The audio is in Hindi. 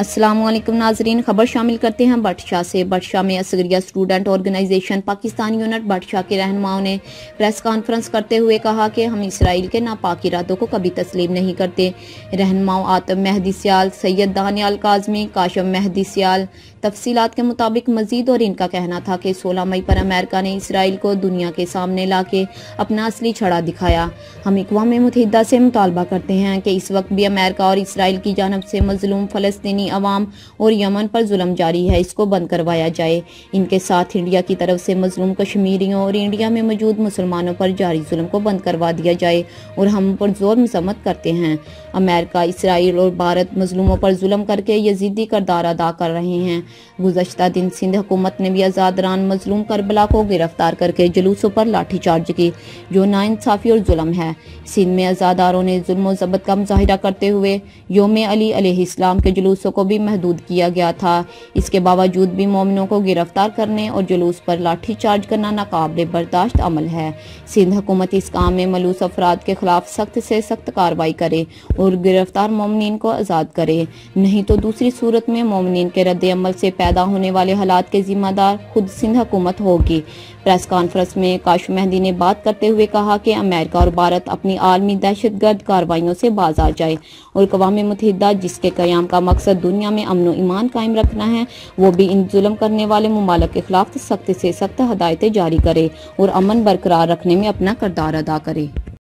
अस्सलामुअलैकुम नाजरीन, खबर शामिल करते हैं बटशाह से। बटशाह में Asgaria student organisation Pakistan unit बटशाह के रहनुमाओं ने प्रेस कॉन्फ्रेंस करते हुए कहा कि हम इसराइल के नापाक इरादों को कभी तस्लीम नहीं करते। रहनुमाओं आतम मेहदी सियाल, सैयद दानियाल काजमी, काशम मेहदी सियाल तफसीलात के मुताबिक मजीद और इनका कहना था कि 16 मई पर अमेरिका ने इसराइल को दुनिया के सामने लाके अपना असली छड़ा दिखाया। हम अक़वाम मुत्तहिदा से मुतालबा करते हैं कि इस वक्त भी अमेरिका और इसराइल की जानब से मजलूम फ़लस्तीनी अवाम और यमन पर जुल्म जारी है, इसको बंद करवाया जाए। इनके साथ इंडिया की तरफ से मजलूम कश्मीरियों और इंडिया में मौजूद मुसलमानों पर जारी जुल्म को बंद करवा दिया जाए और हम पर जोर मजम्मत करते हैं। अमेरिका, इसराइल और भारत मजलूमों पर जुल्म करके यजीदी किरदार अदा कर रहे हैं। गुज़श्ता दिन सिंध हुकूमत ने भी आज़ादरान मजलूम करबला को गिरफ्तार करके जुलूसों पर लाठीचार्ज की, जो नाइंसाफ़ी और जुल्म है। सिंध में आज़ादारों ने जुल्म और ज़बत का मुजाहिरा करते हुए योम अली अलैहिस्सलाम के जुलूसों को भी महदूद किया गया था। इसके बावजूद भी मोमिनों को गिरफ्तार करने और जुलूस पर लाठीचार्ज करना नाकाबिले बर्दाश्त अमल है। सिंध हुकूमत इस काम में मलूस अफराद के खिलाफ सख्त से सख्त कार्रवाई करे और गिरफ्तार मोमिनीन को आज़ाद करे, नहीं तो दूसरी सूरत में मोमिनीन के रद्द अमल से पैदा होने वाले हालात के जिम्मेदार खुद सिंध हुकूमत होगी। प्रेस कॉन्फ्रेंस में काशम मेहदी ने बात करते हुए कहा कि अमेरिका और भारत अपनी आलमी दहशतगर्द कार्रवाइयों से बाज आ जाए और अक़वाम मुत्तहिदा जिसके क़याम का मकसद दुनिया में अमन व ईमान कायम रखना है, वो भी इन जुल्म करने वाले मुमालिक के खिलाफ सख्त से सख्त हदायतें जारी करे और अमन बरकरार रखने में अपना किरदार अदा करे।